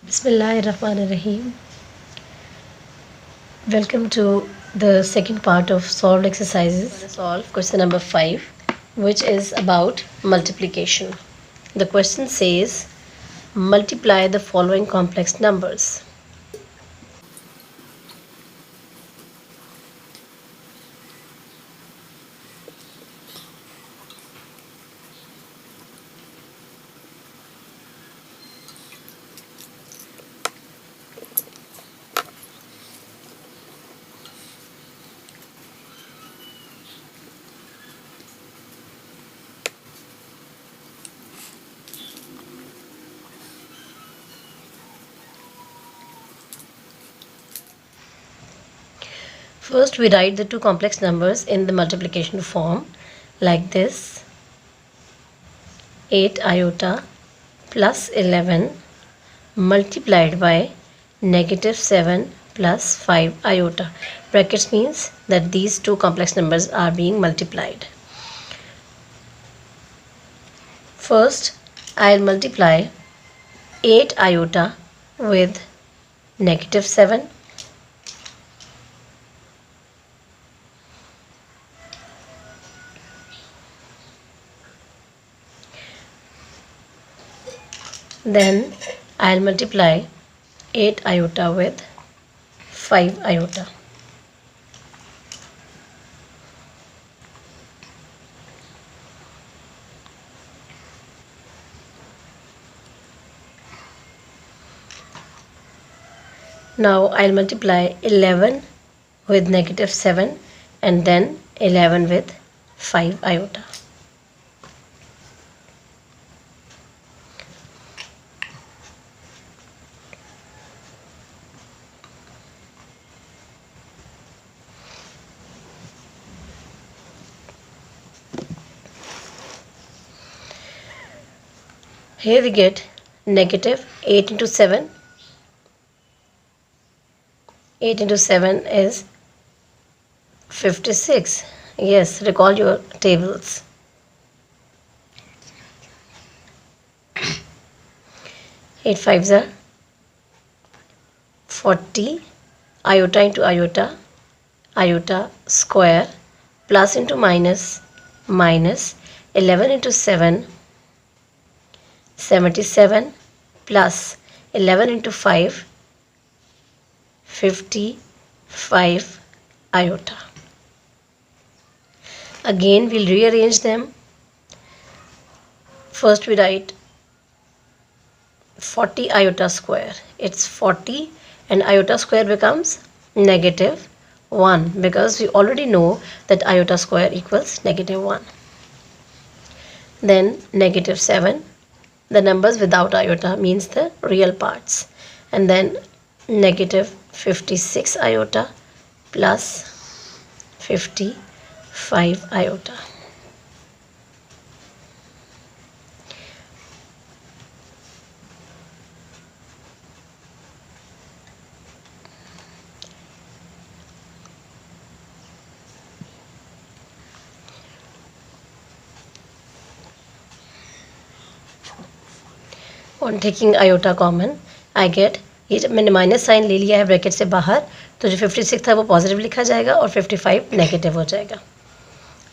Bismillahirrahmanirrahim. Welcome to the second part of solved exercises. We're going to solve question number 5, which is about multiplication. The question says, multiply the following complex numbers. First, we write the two complex numbers in the multiplication form like this: 8 iota plus 11 multiplied by -7 plus 5 iota. Brackets means that these two complex numbers are being multiplied. First, I'll multiply 8 iota with -7. Then I'll multiply 8 iota with 5 iota. Now I'll multiply 11 with -7 and then 11 with 5 iota. Here we get -8 into 7. 8 into 7 is 56. Yes, recall your tables. 8 fives are 40. Iota into iota. Iota square. Plus into minus. Minus. 11 into 7. 77 plus 11 into 5, 55 iota. Again, we'll rearrange them. First, we write 40 iota square. It's 40 and iota square becomes -1 because we already know that iota square equals -1. Then -7. The numbers without iota means the real parts. And then -56 iota plus 55 iota. On taking iota common I get, ये जब मैंने minus sign ले लिया है bracket से बाहर, तो जो 56 था वो पॉजिटिव लिखा जाएगा और 55 नेगेटिव हो जाएगा.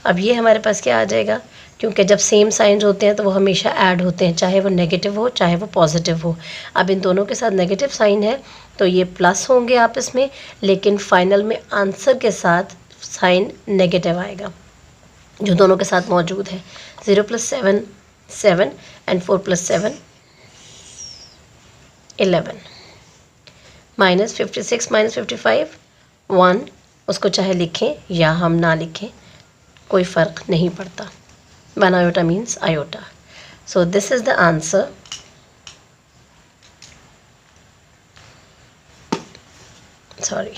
अब ये हमारे पास क्या आ जाएगा, क्योंकि जब सेम साइंस होते हैं तो वो हमेशा ऐड होते हैं, चाहे वो नेगेटिव हो चाहे वो पॉजिटिव हो. अब इन दोनों के साथ नेगेटिव साइन है तो ये प्लस होंगे आपस में, लेकिन फाइनल में आंसर के साथ साइन नेगेटिव आएगा जो दोनों के साथ मौजूद है. 0 + 7 7 एंड 4 + 7 11. -56 - 55 1. उसको चाहे लिखें या हम ना लिखें, कोई फ़र्क नहीं पड़ता. 1 iota means iota. So this is the answer. Sorry.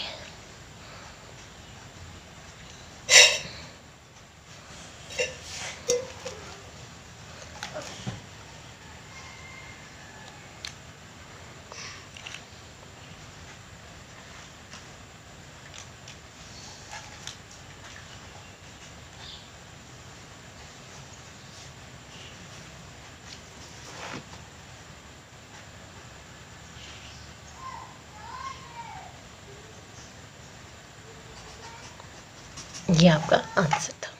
ये आपका आंसर था।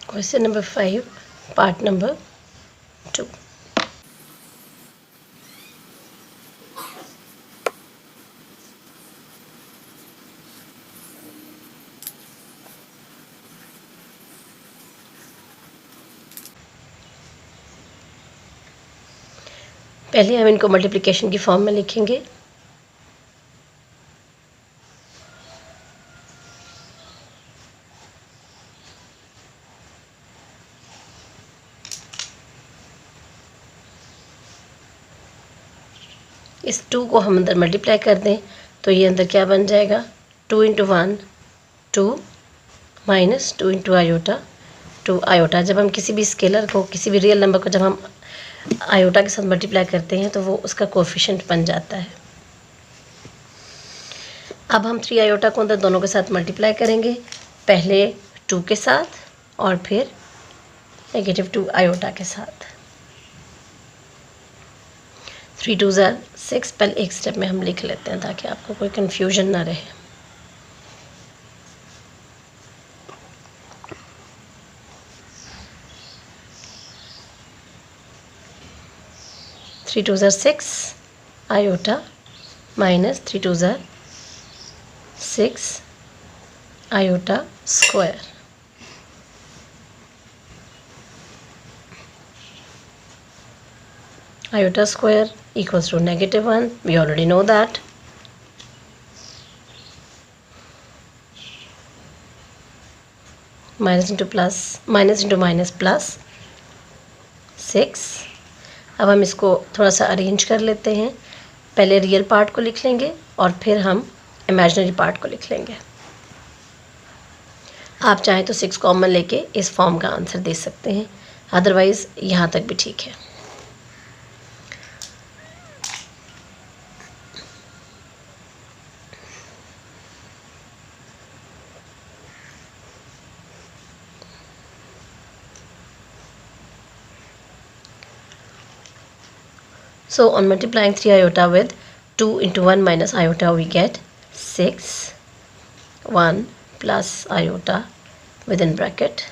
Question number 5 part number 2। पहले हम इनको मल्टीप्लिकेशन की फॉर्म में लिखेंगे। इस 2 को हम अंदर मल्टीप्लाई कर दें तो ये अंदर क्या बन जाएगा, 2 into 1 2 minus 2 into iota 2 iota. जब हम किसी भी स्केलर को, किसी भी रियल नंबर को जब हम आयोटा के साथ मल्टीप्लाई करते हैं तो वो उसका कोफिशिएंट बन जाता है। अब हम 3 आयोटा को अंदर दोनों के साथ मल्टीप्लाई करेंगे, पहले 2 के साथ और फिर -2 आयोटा के साथ। 3 2 ज़ा 6। पहले एक स्टेप में हम लिख लेते हैं ताकि आपको कोई कन्फ्यूजन ना रहे। 3 2 ज़ा 6 आयोटा माइनस 3 2 ज़ा 6 iota square. Iota square equals to -1. We already know that. Minus into plus, minus into minus plus 6. अब हम इसको थोड़ा सा अरेंज कर लेते हैं। पहले रियल पार्ट को लिख लेंगे और फिर हम इमेजिनरी पार्ट को लिख लेंगे। आप चाहें तो 6 कॉमन लेके इस फॉर्म का आंसर दे सकते हैं, अदरवाइज़ यहाँ तक भी ठीक है। So on multiplying 3 iota with 2 into 1 minus iota, we get 6 1 plus iota within bracket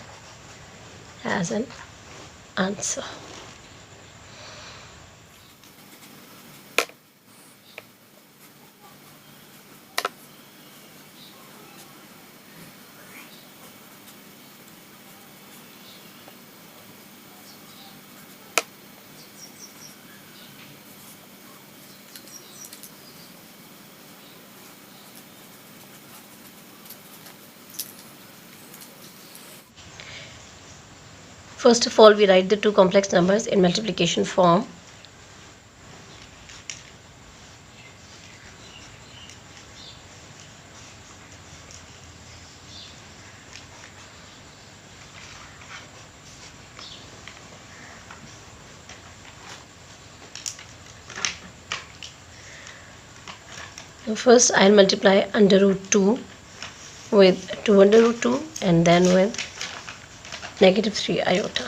as an answer. First of all, we write the two complex numbers in multiplication form. Now first, I'll multiply under root 2 with 2 under root 2 and then with -3 iota.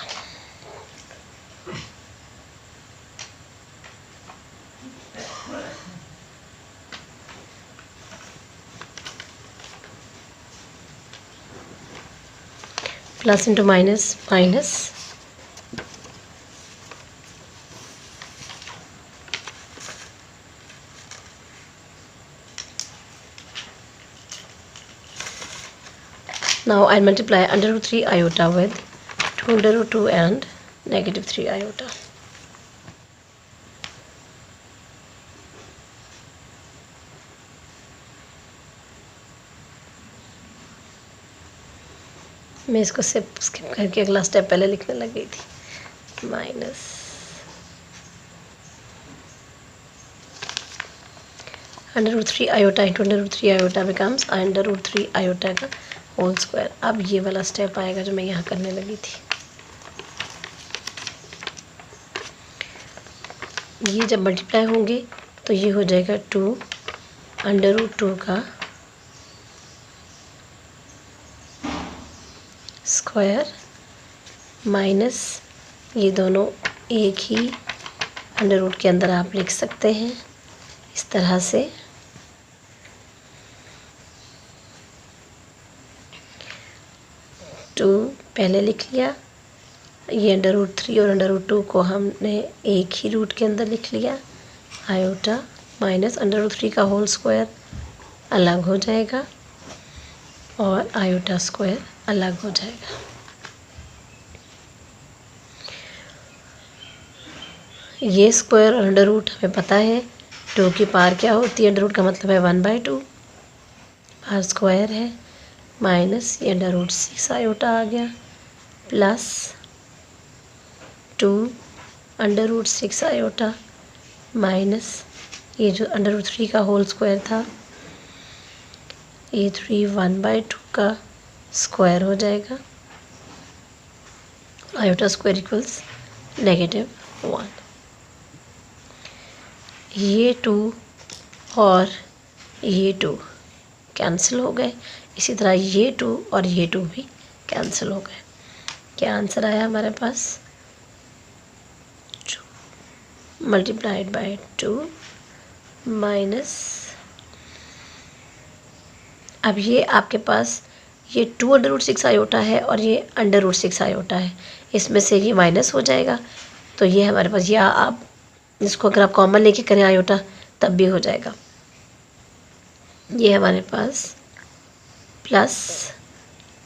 Plus into minus, minus. Now I'll multiply under root 3 iota with 2 under root 2 and -3 iota. मैं इसको skip करके अगला step पहले लिखने लग गई थी। Minus under root 3 iota into under root 3 iota becomes under root 3 iota का होल स्क्वायर। अब ये वाला स्टेप आएगा जो मैं यहाँ करने लगी थी। ये जब मल्टीप्लाई होंगे तो ये हो जाएगा 2 अंडर रूट 2 का स्क्वायर माइनस ये दोनों एक ही अंडर रूट के अंदर आप लिख सकते हैं इस तरह से। पहले लिख लिया, ये √3 और √2 को हमने एक ही रूट के अंदर लिख लिया। आयोटा माइनस √3 का होल स्क्वायर अलग हो जाएगा और आयोटा स्क्वायर अलग हो जाएगा। ये स्क्वायर और अंडर रूट हमें पता है, 2 की पावर क्या होती है, अंडर रूट का मतलब है 1/2, पावर स्क्वायर है, माइनस ये √6 आयोटा आ गया, प्लस 2 √6 आयोटा, माइनस ये जो √3 का होल स्क्वायर था, ये 3 1/2 का स्क्वायर हो जाएगा, आयोटा स्क्वायर इक्वल्स -1। ये 2 और ये 2 कैंसिल हो गए, इसी तरह ये 2 और ये 2 भी कैंसिल हो गए। क्या आंसर आया हमारे पास? 2 मल्टीप्लाइड बाय 2 माइनस, अब ये आपके पास ये 2 √6 आयोटा है और ये √6 आयोटा है, इसमें से ये माइनस हो जाएगा, तो ये हमारे पास, या आप इसको अगर आप कॉमन लेके करें आयोटा तब भी हो जाएगा। ये हमारे पास प्लस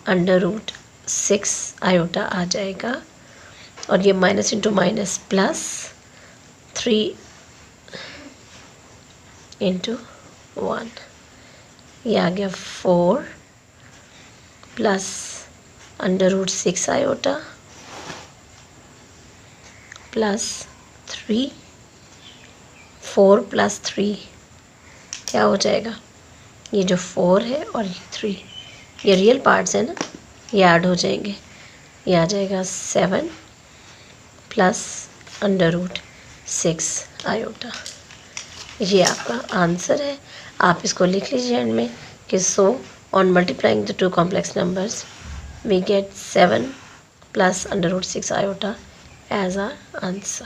√6 आयोटा आ जाएगा और ये minus into minus plus 3 into 1, ये आ गया 4 प्लस √6 आयोटा प्लस 3, 4 प्लस 3 क्या हो जाएगा? ये जो 4 है और ये 3, ये रियल पार्ट्स है ना, ये ऐड हो जाएंगे, ये आ जाएगा 7 प्लस √6 आयोटा। ये आपका आंसर है। आप इसको लिख लीजिए एंड में कि so on multiplying the 2 complex numbers we get 7 plus √6 iota as our answer.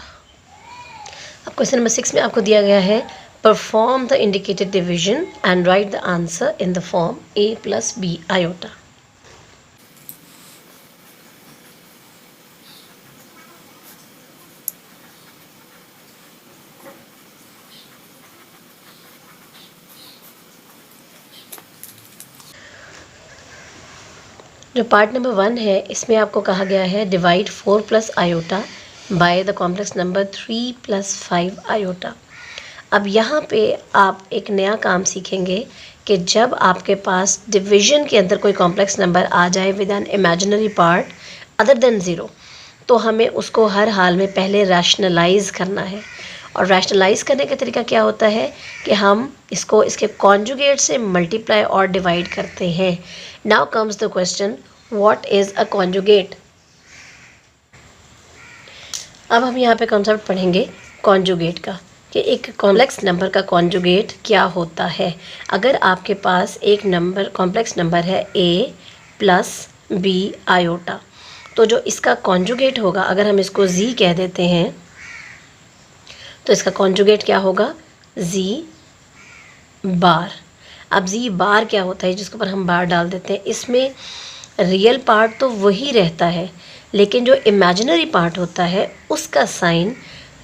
अब क्वेश्चन नंबर 6 में आपको दिया गया है perform the indicated division and write the answer in the form a + b iota. जो पार्ट नंबर 1 है इसमें आपको कहा गया है divide 4 + iota by the complex number 3 + 5 iota. अब यहाँ पे आप एक नया काम सीखेंगे कि जब आपके पास डिवीजन के अंदर कोई कॉम्प्लेक्स नंबर आ जाए with an imaginary part other than 0, तो हमें उसको हर हाल में पहले रैशनलाइज करना है। और रैशनलाइज करने का तरीका क्या होता है कि हम इसको इसके कॉन्जुगेट से मल्टीप्लाई और डिवाइड करते हैं। Now comes the question, what is a conjugate? अब हम यहाँ पे कॉन्सेप्ट पढ़ेंगे कॉन्जुगेट का, कि एक कॉम्प्लेक्स नंबर का कॉन्जुगेट क्या होता है। अगर आपके पास एक नंबर कॉम्प्लेक्स नंबर है a + b आयोटा, तो जो इसका कॉन्जुगेट होगा, अगर हम इसको z कह देते हैं तो इसका कॉन्जुगेट क्या होगा? z बार। अब z बार क्या होता है जिसके ऊपर हम बार डाल देते हैं? इसमें रियल पार्ट तो वही रहता है, लेकिन जो इमेजिनरी पार्ट होता है उसका साइन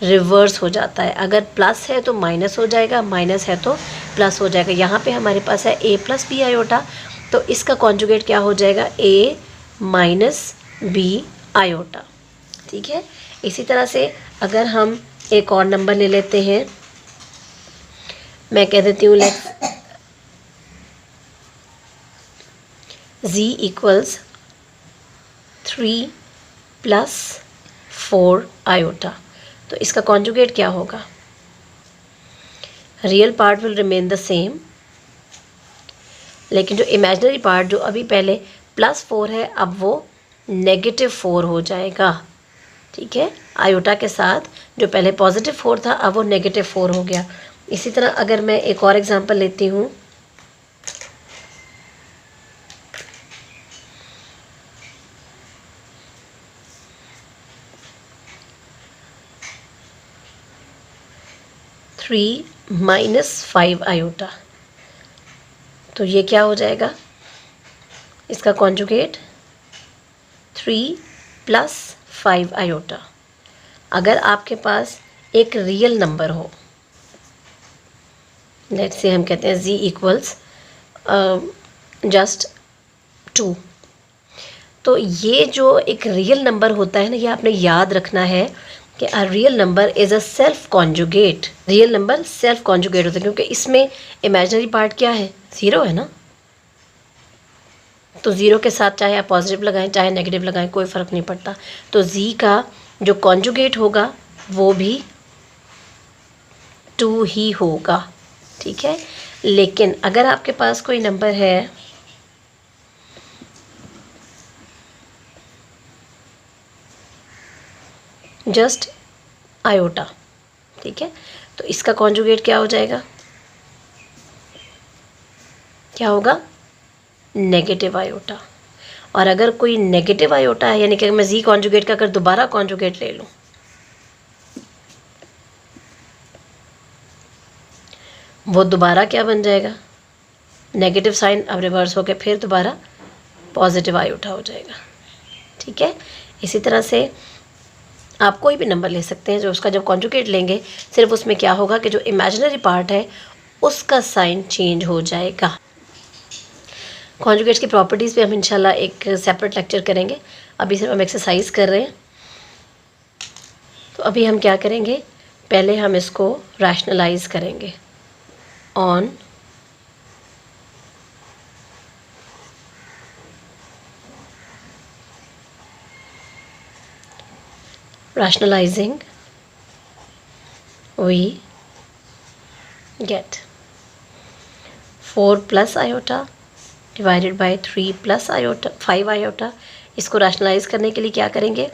रिवर्स हो जाता है। अगर प्लस है तो माइनस हो जाएगा, माइनस है तो प्लस हो जाएगा। यहाँ पे हमारे पास है a + b आयोटा, तो इसका कॉन्जुगेट क्या हो जाएगा? a - b iota. ठीक है। इसी तरह से अगर हम एक और नंबर ले लेते हैं, मैं कह देती हूँ लेट्स z = 3 + 4 आयोटा, तो इसका कॉन्जुगेट क्या होगा? Real part will remain the same, लेकिन जो इमेजिनरी पार्ट जो अभी पहले +4 है अब वो -4 हो जाएगा। ठीक है। आयोटा के साथ जो पहले +4 था अब वो -4 हो गया। इसी तरह अगर मैं एक और एग्जांपल लेती हूँ, -5 आयोटा, तो ये क्या हो जाएगा? इसका कॉन्जुगेट 3+5 आयोटा। अगर आपके पास एक रियल नंबर हो, लेट्स से हम कहते हैं z इक्वल्स जस्ट 2, तो ये जो एक रियल नंबर होता है ना, ये आपने याद रखना है कि a real number is a self conjugate. Real number self conjugate होता है क्योंकि इसमें इमेजिनरी पार्ट क्या है, ज़ीरो है ना। तो ज़ीरो के साथ चाहे आप पॉजिटिव लगाएं चाहे नेगेटिव लगाएं, कोई फ़र्क नहीं पड़ता। तो z का जो कॉन्जुगेट होगा वो भी 2 ही होगा, ठीक है। लेकिन अगर आपके पास कोई नंबर है जस्ट आयोटा, ठीक है, तो इसका कॉन्जुगेट क्या हो जाएगा, क्या होगा, नेगेटिव आयोटा। और अगर कोई नेगेटिव आयोटा है, यानी कि मैं z कॉन्जुगेट का अगर दोबारा कॉन्जुगेट ले लूँ, वो दोबारा क्या बन जाएगा, नेगेटिव साइन अब रिवर्स होकर फिर दोबारा पॉजिटिव आयोटा हो जाएगा, ठीक है। इसी तरह से आप कोई भी नंबर ले सकते हैं, जो उसका जब कॉन्जुगेट लेंगे सिर्फ उसमें क्या होगा कि जो इमेजिनरी पार्ट है उसका साइन चेंज हो जाएगा। कॉन्जुगेट्स की प्रॉपर्टीज़ पे हम इंशाल्लाह एक सेपरेट लेक्चर करेंगे, अभी सिर्फ हम एक्सरसाइज कर रहे हैं। तो अभी हम क्या करेंगे, पहले हम इसको रैशनलाइज करेंगे on rationalizing we get 4+ iota divided by 3+ iota 5 iota. इसको रैशनलाइज करने के लिए क्या करेंगे,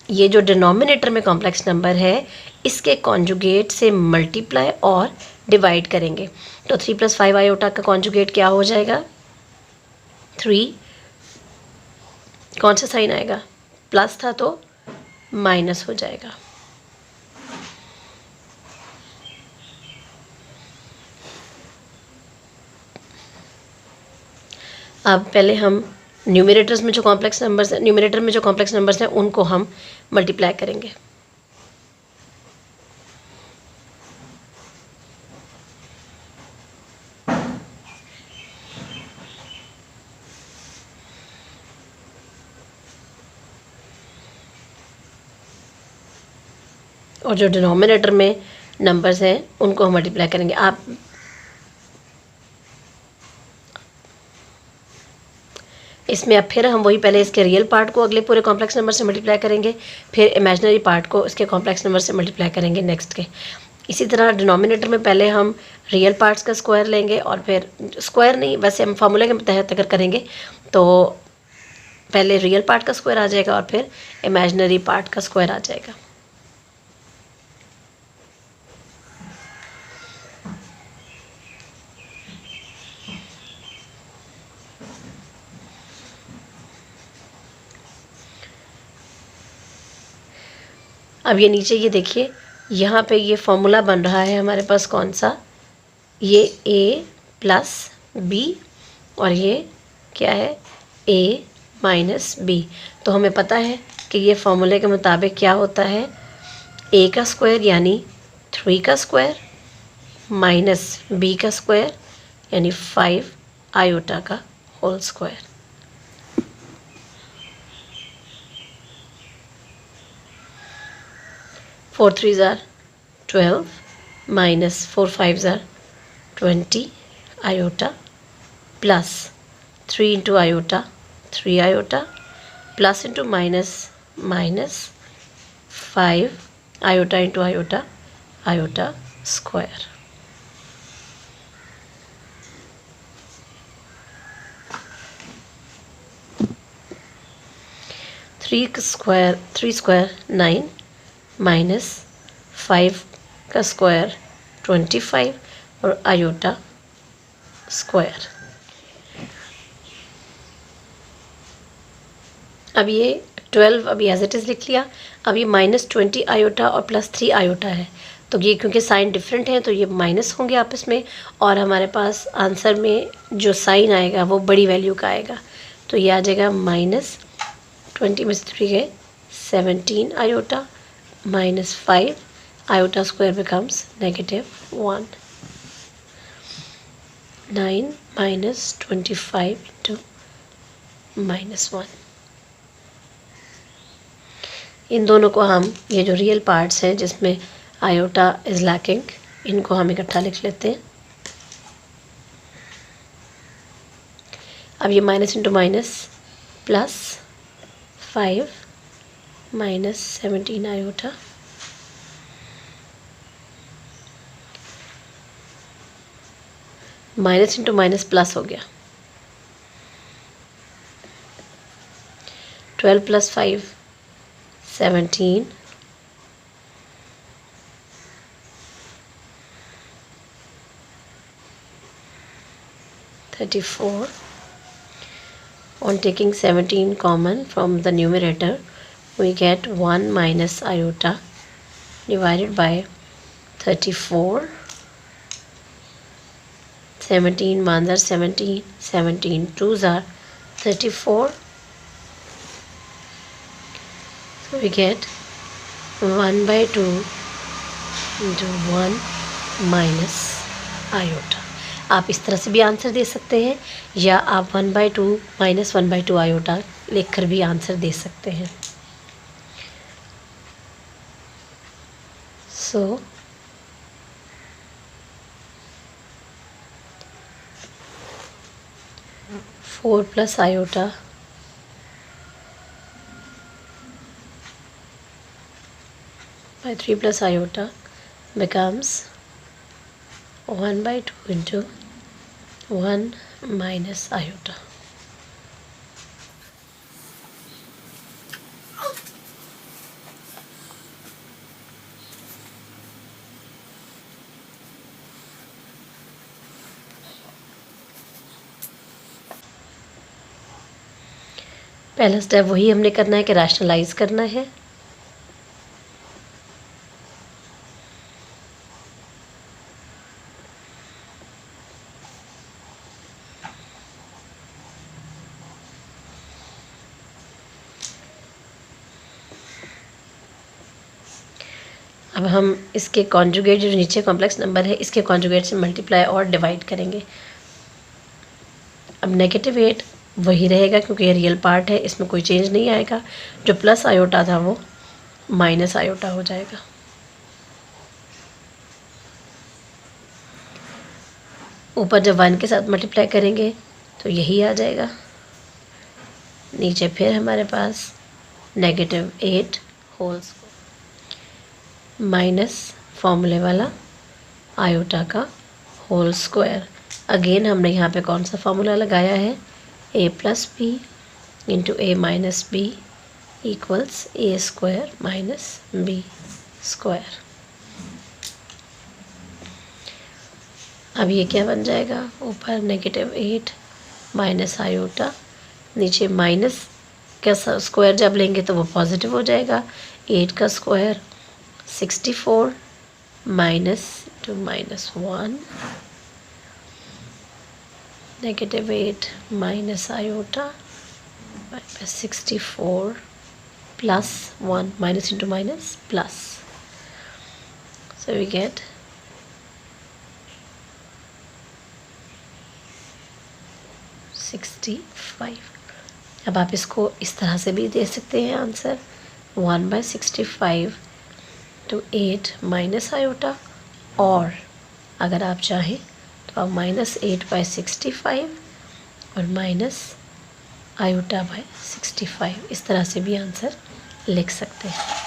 ये जो डिनोमिनेटर में कॉम्प्लेक्स नंबर है इसके कॉन्जुगेट से मल्टीप्लाई और डिवाइड करेंगे। तो 3+5 आयोटा का कॉन्जुगेट क्या हो जाएगा, 3, कौन सा साइन आएगा, प्लस था तो माइनस हो जाएगा। अब पहले हम न्यूमरेटर्स में जो कॉम्प्लेक्स नंबर्स हैं, न्यूमरेटर में जो कॉम्प्लेक्स नंबर्स हैं उनको हम मल्टीप्लाई करेंगे। और जो डिनोमिनेटर में नंबर्स हैं उनको हम मल्टीप्लाई करेंगे। आप इसमें अब फिर हम वही पहले इसके रियल पार्ट को अगले पूरे कॉम्प्लेक्स नंबर से मल्टीप्लाई करेंगे, फिर इमेजिनरी पार्ट को इसके कॉम्प्लेक्स नंबर से मल्टीप्लाई करेंगे नेक्स्ट के। इसी तरह डिनोमिनेटर में पहले हम रियल पार्ट्स का स्क्वायर लेंगे और फिर स्क्वायर नहीं, वैसे हम फार्मूले के तहत अगर करेंगे तो पहले रियल पार्ट का स्क्वायर आ जाएगा और फिर इमेजिनरी पार्ट का स्क्वायर आ जाएगा। अब ये नीचे ये देखिए, यहाँ पे ये फॉर्मूला बन रहा है हमारे पास कौन सा, ये a+b और ये क्या है, a-b। तो हमें पता है कि ये फॉर्मूले के मुताबिक क्या होता है, a का स्क्वायर यानी 3 का स्क्वायर माइनस b का स्क्वायर यानी 5 आयोटा का whole square. Four 3s are 12 minus 4 5s are 20 iota plus 3 into iota 3 iota plus into minus minus 5 iota into iota iota square। Three square 9 minus 5 का square 25 और iota square. अब ये 12 अभी as it is लिख लिया। अब ये -20 iota और +3 आयोटा है, तो ये क्योंकि साइन डिफरेंट है तो ये माइनस होंगे आपस में, और हमारे पास आंसर में जो साइन आएगा वो बड़ी वैल्यू का आएगा। तो ये आ जाएगा 20 में से 3 गए 17 iota minus 5 iota square becomes -1. 9 minus 25 into -1. इन दोनों को हम, ये जो रियल पार्ट्स हैं जिसमें आयोटा इज़ लैकिंग, इनको हम इकट्ठा लिख लेते हैं. अब ये minus into minus plus 5 minus 17 iota minus into minus plus हो गया. 12 plus 5 17 34. On taking 17 common from the numerator, we get 1 minus iota divided by 34. 17 ones are 17, 17 twos are 34. So we get 1 by 2 into 1 minus iota. आप इस तरह से भी answer दे सकते हैं या आप 1/2 माइनस 1/2 आयोटा लिखकर भी आंसर दे सकते हैं. सो 4 plus iota by 3 plus iota becomes 1/2 into 1 minus iota. पहला स्टेप वही हमने करना है कि रैशनलाइज करना है. अब हम इसके कॉन्जुगेट जो नीचे कॉम्प्लेक्स नंबर है इसके कॉन्जुगेट से मल्टीप्लाई और डिवाइड करेंगे. अब -8 वही रहेगा क्योंकि ये रियल पार्ट है, इसमें कोई चेंज नहीं आएगा. जो प्लस आयोटा था वो माइनस आयोटा हो जाएगा. ऊपर जब 1 के साथ मल्टीप्लाई करेंगे तो यही आ जाएगा. नीचे फिर हमारे पास -8 होल्स माइनस फॉर्मूले वाला आयोटा का होल स्क्वायर. अगेन हमने यहाँ पे कौन सा फॉर्मूला लगाया है, a plus B into A minus B equals A square minus B square. अब ये क्या बन जाएगा, ऊपर -8 माइनस आयोटा, नीचे माइनस का स्क्वायर जब लेंगे तो वो पॉजिटिव हो जाएगा. 8 का square 64 minus two -1 -8 minus iota by 64 plus 1 minus into minus plus. So we get 65. अब आप इसको इस तरह से भी दे सकते हैं आंसर 1/65 to 8 माइनस आयोटा, और अगर आप चाहें तो आप -8/65 और माइनस आयोटा बाय 65 इस तरह से भी आंसर लिख सकते हैं.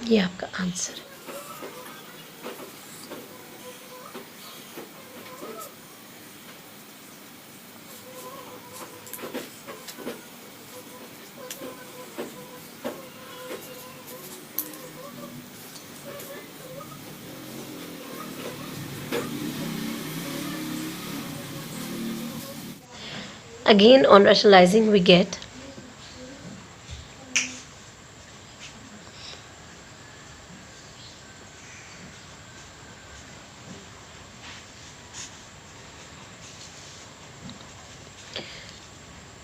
ये आपका आंसर है. Again, on rationalizing, we get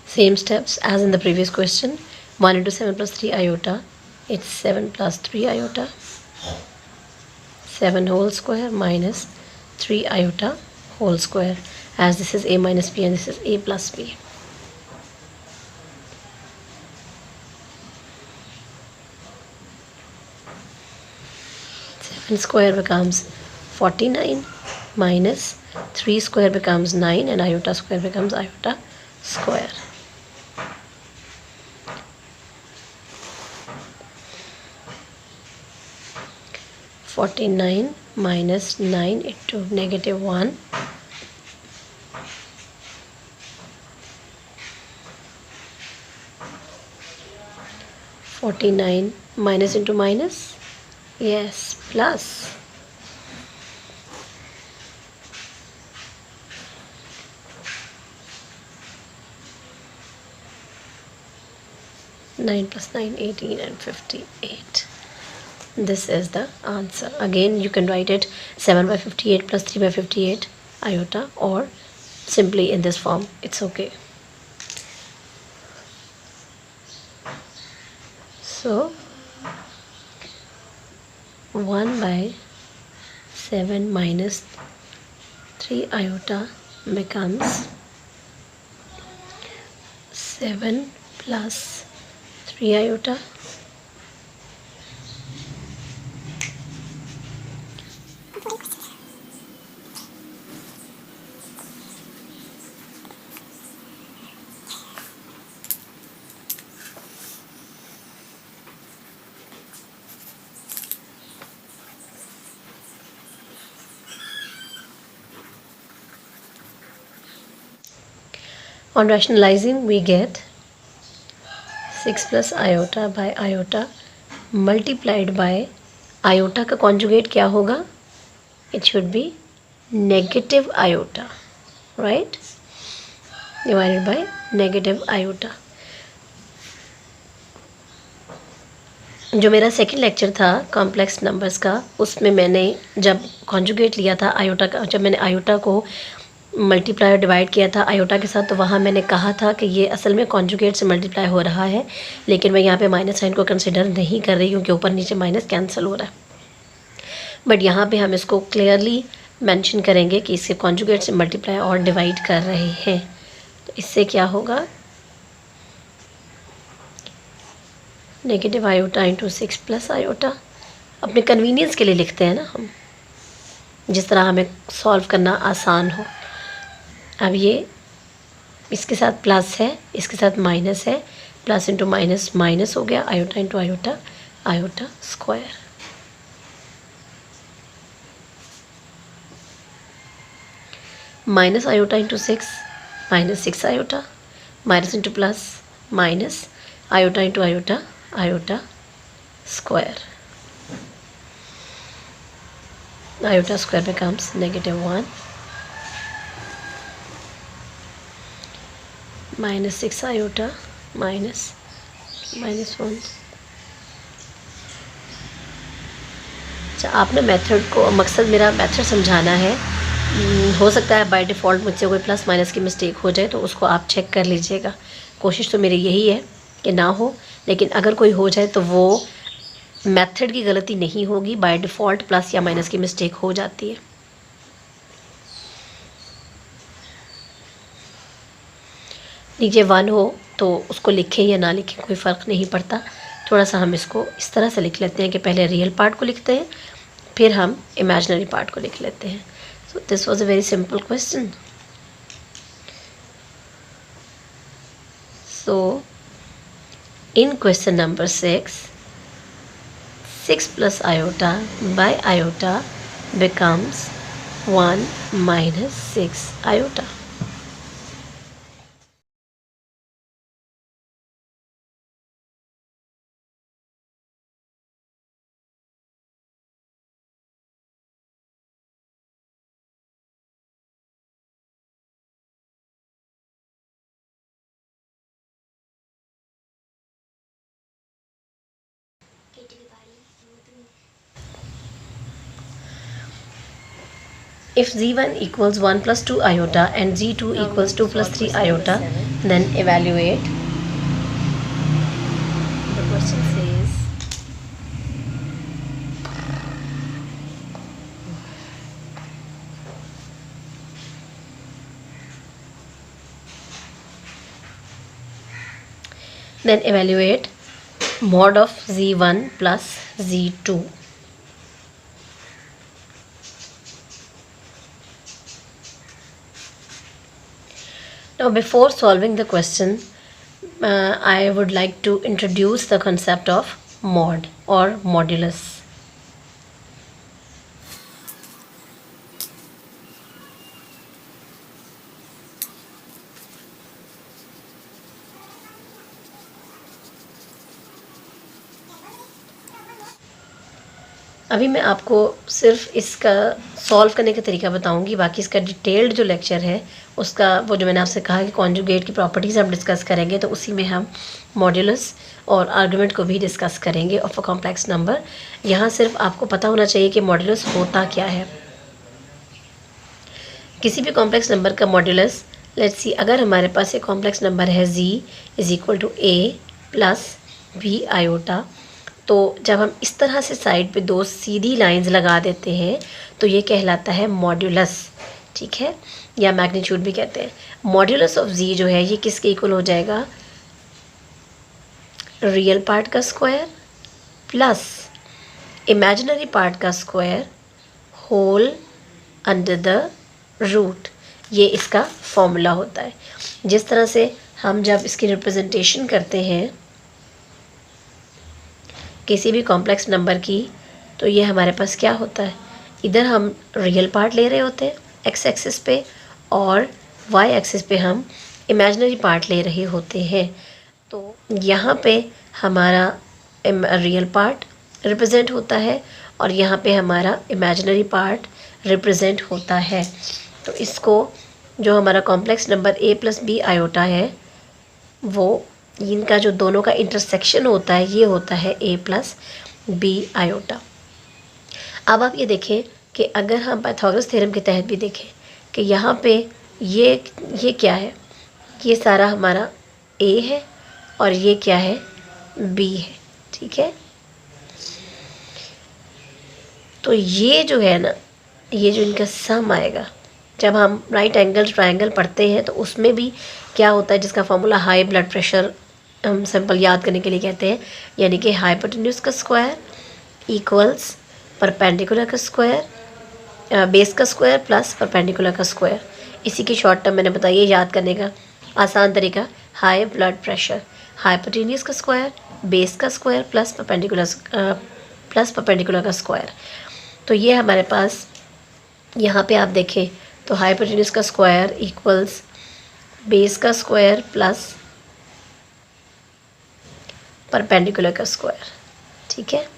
same steps as in the previous question. 1 into 7 plus 3 iota, it's 7 plus 3 iota. 7 whole square minus 3 iota whole square, as this is a minus b and this is a plus b. 7 square becomes 49 minus 3 square becomes 9 and iota square becomes iota square. (49 minus 9 into negative 1). 49 minus into minus, yes, plus. 9 plus 9, 18 and 58. This is the answer. Again, you can write it 7 by 58 plus 3 by 58 iota, or simply in this form, it's okay. So 1 by 7 minus 3 iota becomes 7 plus 3 iota. On rationalizing, we get 6 plus iota by iota multiplied by iota का conjugate क्या होगा? It should be negative iota, right? Divided by negative iota. जो मेरा second lecture था complex numbers का, उसमें मैंने जब कॉन्जुगेट लिया था आयोटा का, जब मैंने आयोटा को मल्टीप्लाई और डिवाइड किया था आयोटा के साथ, तो वहाँ मैंने कहा था कि ये असल में कॉन्जुगेट से मल्टीप्लाई हो रहा है, लेकिन मैं यहाँ पे माइनस साइन को कंसिडर नहीं कर रही क्योंकि ऊपर नीचे माइनस कैंसिल हो रहा है। बट यहाँ पे हम इसको क्लियरली मेंशन करेंगे कि इसके कॉन्जुगेट से मल्टीप्लाई और डिवाइड कर रहे हैं। तो इससे क्या होगा, negative iota into 6 plus iota. अपने कन्वीनियंस के लिए लिखते हैं ना हम, जिस तरह हमें सॉल्व करना आसान हो। अब ये इसके साथ प्लस है, इसके साथ माइनस है, प्लस इंटू माइनस माइनस हो गया, iota into iota iota square. Minus iota into 6 minus 6 iota, minus into plus minus, iota into iota iota square. Iota square becomes -1 minus 6 iota minus -1। अच्छा, आपने method को, मकसद मेरा method समझाना है। हो सकता है बाय डिफ़ॉल्ट मुझसे कोई प्लस माइनस की मिस्टेक हो जाए, तो उसको आप चेक कर लीजिएगा। कोशिश तो मेरी यही है कि ना हो, लेकिन अगर कोई हो जाए तो वो मेथड की गलती नहीं होगी, बाय डिफ़ॉल्ट प्लस या माइनस की मिस्टेक हो जाती है। नीचे 1 हो तो उसको लिखें या ना लिखें कोई फ़र्क नहीं पड़ता। थोड़ा सा हम इसको इस तरह से लिख लेते हैं कि पहले रियल पार्ट को लिखते हैं, फिर हम इमेजिनरी पार्ट को लिख लेते हैं। So this was a very simple question. So in question number 6 plus iota by iota becomes 1 minus 6 iota. If z1 equals 1 plus 2 iota and z2 equals 2 plus 3 iota, then evaluate. The question says then evaluate mod of z1 plus z2. Now, before solving the question, I would like to introduce the concept of mod or modulus. अभी मैं आपको सिर्फ इसका solve करने का तरीका बताऊंगी, बाकी इसका डिटेल्ड जो लेक्चर है उसका वो जो मैंने आपसे कहा कि कॉन्जुगेट की प्रॉपर्टीज़ हम डिस्कस करेंगे, तो उसी में हम मॉड्यूलस और आर्गुमेंट को भी डिस्कस करेंगे ऑफ अ कॉम्प्लेक्स नंबर। यहाँ सिर्फ आपको पता होना चाहिए कि मॉड्यूलस होता क्या है। किसी भी कॉम्प्लेक्स नंबर का मॉड्यूलस, लेट्स सी, अगर हमारे पास एक कॉम्प्लेक्स नंबर है z is equal to a plus b iota, तो जब हम इस तरह से साइड पे दो सीधी लाइंस लगा देते हैं तो ये कहलाता है मॉड्यूलस, ठीक है, या मैग्नीट्यूड भी कहते हैं। मॉड्यूलस ऑफ z जो है ये किसके इक्वल हो जाएगा, रियल पार्ट का स्क्वायर प्लस इमेजिनरी पार्ट का square whole under the root. ये इसका फॉर्मूला होता है। जिस तरह से हम जब इसकी रिप्रेजेंटेशन करते हैं किसी भी कॉम्प्लेक्स नंबर की, तो ये हमारे पास क्या होता है, इधर हम रियल पार्ट ले रहे होते हैं एक्स एक्सिस पे और वाई एक्सिस पे हम इमेजिनरी पार्ट ले रहे होते हैं। तो यहाँ पे हमारा रियल पार्ट रिप्रेजेंट होता है और यहाँ पे हमारा इमेजिनरी पार्ट रिप्रेजेंट होता है। तो इसको जो हमारा complex number a plus B iota है, वो इनका जो दोनों का इंटरसेक्शन होता है ये होता है a प्लस बी आयोटा। अब आप ये देखें कि अगर हम पाइथागोरस थ्योरम के तहत भी देखें कि यहाँ पे ये क्या है, ये सारा हमारा a है और ये क्या है, b है, ठीक है। तो ये जो है ना, ये जो इनका सम आएगा, जब हम राइट एंगल ट्रायंगल पढ़ते हैं तो उसमें भी क्या होता है, जिसका फॉर्मूला हाई ब्लड प्रेशर हम सिंपल याद करने के लिए कहते हैं, यानी कि हाइपोटेन्यूज का स्क्वायर इक्वल्स परपेंडिकुलर का स्क्वायर, बेस का स्क्वायर प्लस परपेंडिकुलर का स्क्वायर। इसी की शॉर्ट टर्म मैंने बताइए याद करने का आसान तरीका, हाई ब्लड प्रेशर, हाइपोटेन्यूज का स्क्वायर, बेस का स्क्वायर प्लस परपेंडिकुलर का स्क्वायर। तो ये हमारे पास यहाँ पे आप देखें तो हाइपोटेन्यूज का स्क्वायर इक्वल्स बेस का स्क्वायर प्लस परपेंडिकुलर का स्क्वायर, ठीक है।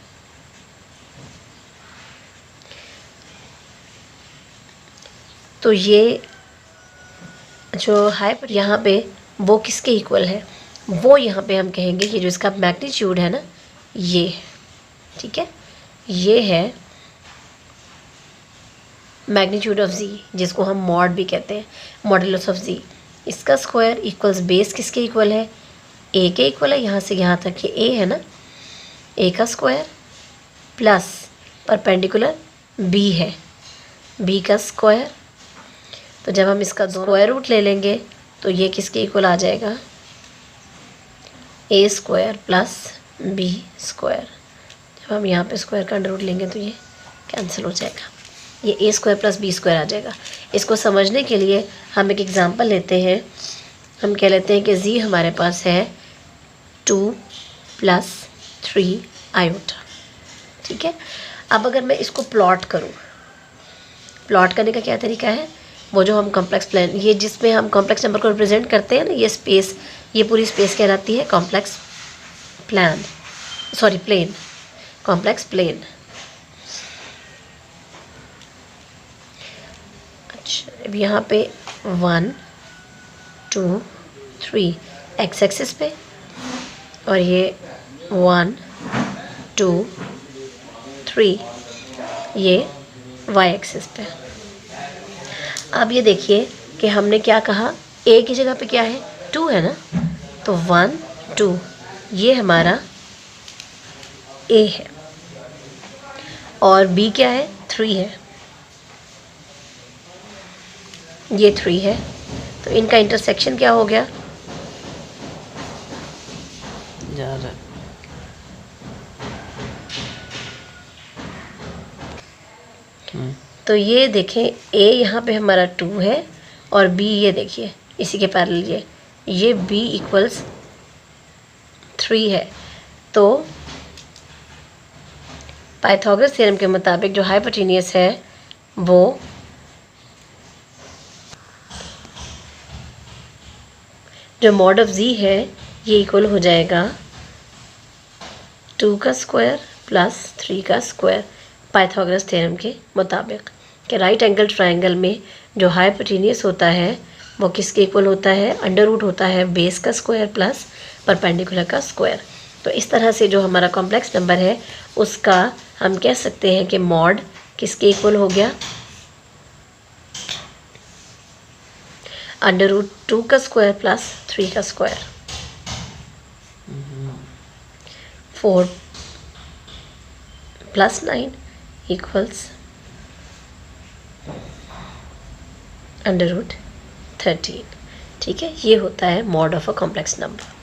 तो ये जो है यहाँ पे वो किसके इक्वल है, वो यहाँ पे हम कहेंगे कि जो इसका मैग्नीट्यूड है ना, ये है, ठीक है, ये है मैग्नीट्यूड ऑफ z, जिसको हम मॉड भी कहते हैं, मॉडुलस ऑफ z। इसका स्क्वायर इक्वल्स बेस किसके इक्वल है, a के इक्वल है, यहाँ से यहाँ तक ये a है ना, a का स्क्वायर प्लस परपेंडिकुलर b है, b का स्क्वायर। तो जब हम इसका स्क्वायर रूट ले लेंगे तो ये किसके इक्वल आ जाएगा, a square plus b square. जब हम यहाँ पे स्क्वायर का अंडर रूट लेंगे तो ये कैंसिल हो जाएगा, ये a square plus b square आ जाएगा। इसको समझने के लिए हम एक एग्जांपल लेते हैं। हम कह लेते हैं कि z हमारे पास है 2 प्लस 3 आयोटा, ठीक है। अब अगर मैं इसको प्लॉट करूं, प्लॉट करने का क्या तरीका है, वो जो हम कॉम्प्लेक्स प्लेन, ये जिसमें हम कॉम्प्लेक्स नंबर को रिप्रेजेंट करते हैं ना, ये स्पेस, ये पूरी स्पेस कहलाती है कॉम्प्लेक्स प्लेन, कॉम्प्लेक्स प्लेन। अच्छा, अब यहाँ पे 1 2 3 एक्स एक्सिस पे और ये 1 2 3 ये वाई एक्सिस पे, अब ये देखिए कि हमने क्या कहा, ए की जगह पे क्या है, 2 है ना, तो 1 2 ये हमारा ए है, और बी क्या है, 3 है, ये 3 है, तो इनका इंटरसेक्शन क्या हो गया, तो ये देखें ए यहाँ पे हमारा 2 है और बी ये देखिए इसी के पैरेलल ये बी इक्वल्स 3 है। तो पाइथागोरस थ्योरम के मुताबिक जो हाइपोटेन्यूस है वो जो मॉड ऑफ जी है ये इक्वल हो जाएगा 2 का स्क्वायर प्लस 3 का स्क्वायर, पाइथागोरस थ्योरम के मुताबिक कि राइट एंगल ट्रायंगल में जो हाइपोटेन्यूस होता है वो किसके इक्वल होता है, अंडर रूट होता है बेस का स्क्वायर प्लस परपेंडिकुलर का स्क्वायर। तो इस तरह से जो हमारा कॉम्प्लेक्स नंबर है उसका हम कह सकते हैं कि मॉड किसके इक्वल हो गया, अंडर रूट 2 का स्क्वायर प्लस 3 का square. 4 plus 9 equals under root 13। ठीक है, ये होता है mod of a complex number.